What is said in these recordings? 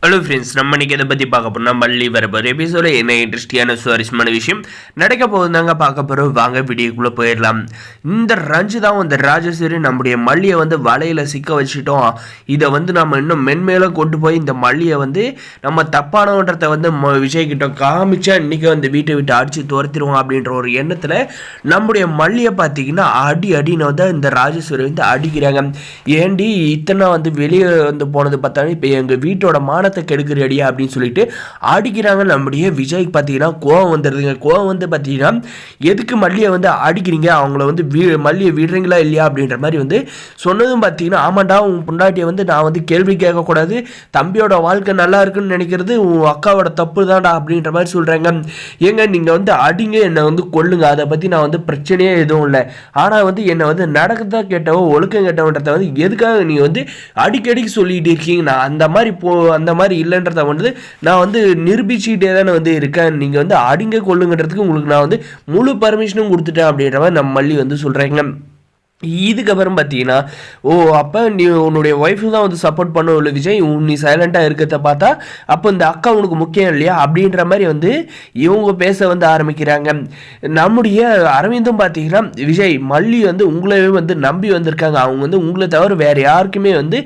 Hello friends, நம்ம இன்னைக்கு எதை பற்றி பார்க்க போறோம்னா மல்லி வரப்போகிற எபிசோட என்ன இன்ட்ரெஸ்டியான சுவாரஸ்யமான விஷயம் நடக்க போகுதாங்க பார்க்க போகிறோம். வாங்க வீடியோக்குள்ளே போயிடலாம். இந்த ரஞ்சு தான் வந்து ராஜேஸ்வரி நம்முடைய மல்லியை வந்து வலையில் சிக்க வச்சுட்டோம். இதை வந்து நம்ம இன்னும் மென்மேலும் கொண்டு போய் இந்த மல்லியை வந்து நம்ம தப்பானவன்றதை வந்து விஜய் கிட்ட காமிச்சா இன்றைக்கி வந்து வீட்டை விட்டு அடித்து துரத்திடுவோம் அப்படின்ற ஒரு எண்ணத்தில் நம்முடைய மல்லியை பார்த்தீங்கன்னா அடின்னு வந்து இந்த ராஜேஸ்வரி வந்து அடிக்கிறாங்க. ஏண்டி இத்தனை வந்து வெளியே வந்து போனது பார்த்தாலும் இப்போ எங்கள் வீட்டோட மானத்தை கெடுக்கிறடியா அப்படின்னு சொல்லிட்டு அடிக்கிறாங்க. நம்முடைய விஜய்க்கு பார்த்தீங்கன்னா கோவம் வந்துடுதுங்க. கோவம் வந்து பார்த்தீங்கன்னா எதுக்கு மல்லியை வந்து அடிக்கிறீங்க, அவங்கள வந்து மல்லியை விடுறீங்களா இல்லையா அப்படின்ற மாதிரி வந்து சொன்னதும் பார்த்தீங்கன்னா, ஆமாண்டா உன் பொண்டாட்டியை வந்து நான் வந்து கேள்வி கேட்கக்கூடாது, தம்பியோட வாழ்க்கை நல்லா இருக்குன்னு நினைக்கிறது உன் அக்காவோட தப்பு தான்டா அப்படின்ற மாதிரி சொல்கிறாங்க. ஏங்க நீங்கள் வந்து அடிங்க, என்னை வந்து கொல்லுங்க, அதை பற்றி நான் வந்து பிரச்சனையே எதுவும் இல்லை. ஆனால் வந்து என்னை வந்து நடக்கதா கேட்டவோ ஒழுக்கம் கேட்டவன்றதை வந்து எதுக்காக நீங்கள் வந்து அடிக்கடிக்கு சொல்லிகிட்டு இருக்கீங்க. நான் அந்த மாதிரி இல்லைன்றத வந்து நான் வந்து நிரூபிச்சுக்கிட்டே தானே வந்து இருக்கேன். நீங்கள் வந்து அடிங்க கொள்ளுங்கன்றதுக்கு உங்களுக்கு நான் வந்து முழு பர்மிஷனும் கொடுத்துட்டேன் அப்படின்ற மாதிரி நம்ம மல்லி வந்து சொல்கிறேங்க. இதுக்கப்புறம் பார்த்தீங்கன்னா, அப்போ நீ உன்னுடைய ஒய்ஃபு தான் வந்து சப்போர்ட் பண்ண விஜய், நீ சைலண்ட்டாக இருக்கிறத பார்த்தா அப்போ இந்த அக்கா உனக்கு முக்கியம் இல்லையா அப்படின்ற மாதிரி வந்து இவங்க பேச வந்து ஆரம்பிக்கிறாங்க. நம்முடைய அரவிந்தும் பார்த்தீங்கன்னா, விஜய் மல்லி வந்து உங்களையே வந்து நம்பி வந்திருக்காங்க, அவங்க வந்து உங்களை தவிர வேறு யாருக்குமே வந்து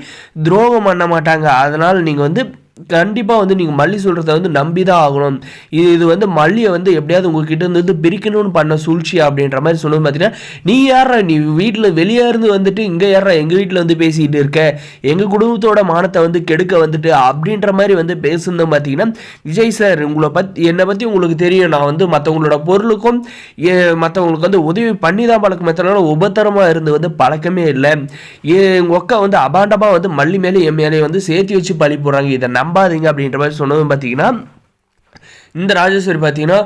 துரோகம் பண்ண மாட்டாங்க, அதனால் நீங்கள் வந்து கண்டிப்பாக வந்து நீங்கள் மல்லி சொல்கிறத வந்து நம்பி தான் ஆகணும். இது வந்து மல்லியை வந்து எப்படியாவது உங்ககிட்ட இருந்து பிரிக்கணும்னு பண்ண சூழ்ச்சி அப்படின்ற மாதிரி சொல்லுவது பார்த்தீங்கன்னா, நீ யாரா, நீ வீட்டில் வெளியே இருந்து வந்துட்டு இங்கே யாரா எங்கள் வீட்டில் வந்து பேசிக்கிட்டு இருக்க, எங்கள் குடும்பத்தோட மானத்தை வந்து கெடுக்க வந்துட்டு அப்படின்ற மாதிரி வந்து பேசுனது பார்த்தீங்கன்னா, விஜய் சார் என்னை பற்றி உங்களுக்கு தெரியும், நான் வந்து மற்றவங்களோட பொருளுக்கும் மற்றவங்களுக்கு வந்து உதவி பண்ணி தான் பழக்கம், மற்றனால உபத்தரமாக இருந்து வந்து பழக்கமே இல்லை. எங்கள் ஒக்கா வந்து அபாண்டமாக வந்து மல்லி மேலே என் மேலே வந்து சேர்த்து வச்சு பழி போடுறாங்க, இதை நம்பாதீங்க அப்படின்ற மாதிரி சொன்னதும் பார்த்தீங்கன்னா, இந்த ராஜேஸ்வரி பார்த்தீங்கன்னா,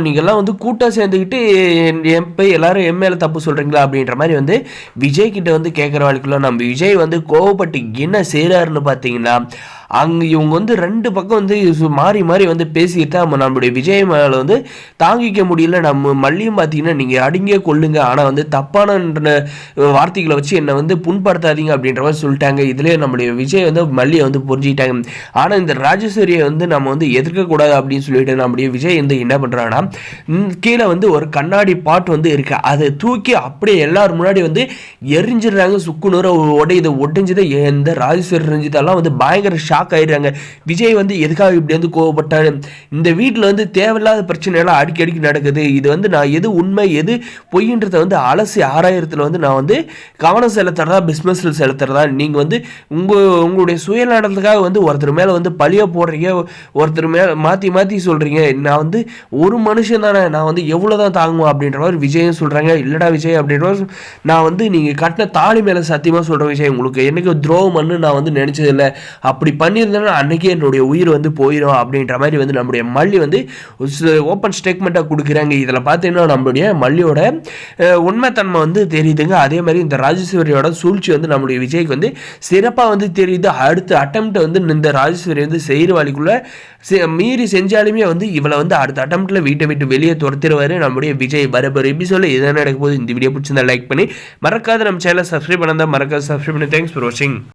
நீங்கள்லாம் வந்து கூட்டாக சேர்ந்துக்கிட்டு போய் எல்லாரும் என் மேலே தப்பு சொல்கிறீங்களா அப்படின்ற மாதிரி வந்து விஜய் கிட்ட வந்து கேட்குற வாழ்க்கையில் நம்ம விஜய் வந்து கோவப்பட்டு என்ன செய்கிறாருன்னு பார்த்தீங்கன்னா, அங்கே இவங்க வந்து ரெண்டு பக்கம் வந்து மாறி மாறி வந்து பேசிக்கிட்டு நம்மளுடைய விஜய் மேலே வந்து தாங்கிக்க முடியல. நம்ம மல்லியும் பார்த்தீங்கன்னா, நீங்கள் அடிங்க கொள்ளுங்க, ஆனால் வந்து தப்பான வார்த்தைகளை வச்சு என்னை வந்து புண்படுத்தாதீங்க அப்படின்ற மாதிரி சொல்லிட்டாங்க. இதுலேயே நம்மளுடைய விஜய் வந்து மல்லியை வந்து புரிஞ்சுக்கிட்டாங்க. ஆனால் இந்த ராஜேஸ்வரியை வந்து நம்ம வந்து எதிர்க்கக்கூடாது அப்படின்னு சொல்லிட்டு நம்முடைய விஜய் வந்து என்ன பண்ணுறாங்கன்னா, கீழே வந்து ஒரு கண்ணாடி பாட் வந்து இருக்குது, அதை தூக்கி அப்படியே எல்லாரும் முன்னாடி வந்து எரிஞ்சிடுறாங்க. சுக்குநூற ஒடைஞ்சதை இந்த ராஜேஸ்வரி ரஞ்சிதெல்லாம் வந்து பயங்கர ஷாக் ஆயிடுறாங்க. விஜய் வந்து எதுக்காக இப்படி வந்து கோவப்பட்டாரு, இந்த வீட்டில் வந்து தேவையில்லாத பிரச்சனைலாம் அடிக்கடிக்கு நடக்குது, இது வந்து நான் எது உண்மை எது பொய்ன்றதை வந்து அலசி ஆராயத்தில் வந்து நான் வந்து கவனம் செலுத்துறதா பிஸ்னஸில் செலுத்துறதா, நீங்கள் வந்து உங்களுடைய சுயநலத்துக்காக வந்து ஒருத்தர் மேலே வந்து பழிய போடுறீங்க, ஒருத்தர் மேலே மாற்றி சொல்கிறீங்க, நான் வந்து ஒரு மனுஷன் தானே, நான் வந்து எவ்வளோ தான் தாங்குவோம் அப்படின்ற மாதிரி விஜயும் சொல்கிறாங்க. இல்லைடா விஜய் அப்படின்ற நான் வந்து நீங்கள் கட்டின தாலி மேலே சத்தியமாக சொல்கிறேன் விஜய், உங்களுக்கு என்னைக்கு துரோகம் பண்ணு நான் வந்து நினச்சதில்லை, அப்படி பண்ணியிருந்தேன்னா அன்றைக்கே என்னுடைய உயிர் வந்து போயிடும் அப்படின்ற மாதிரி வந்து நம்முடைய மல்லி வந்து ஓப்பன் ஸ்டேட்மெண்ட்டாக கொடுக்குறாங்க. இதில் பார்த்தீங்கன்னா நம்மளுடைய மல்லியோட உண்மைத்தன்மை வந்து தெரியுதுங்க. அதே மாதிரி இந்த ராஜேஸ்வரியோட சூழ்ச்சி வந்து நம்மளுடைய விஜய்க்கு வந்து சிறப்பாக வந்து தெரியுது. அடுத்த அட்டம்ப்ட் வந்து இந்த ராஜேஸ்வரி வந்து செய்கிற வழிக்குள்ளே மீறி செஞ்சாலுமே வந்து இவளை வந்து அடுத்த அட்டம்ப்டில் வீட்டை விட்டு வெளியே துரத்திடுவார் நம்முடைய விஜய். வரப்போகிற எபிசோடில் எதாவது நடக்கும் போது இந்த வீடியோ பிடிச்சிருந்தா லைக் பண்ணி மறக்காத நம்ம சேனலை சப்ஸ்கிரைப் பண்ணால் மறக்காத சப்ஸ்கிரைப் பண்ணி. தேங்க்ஸ் ஃபார் வாட்சிங்.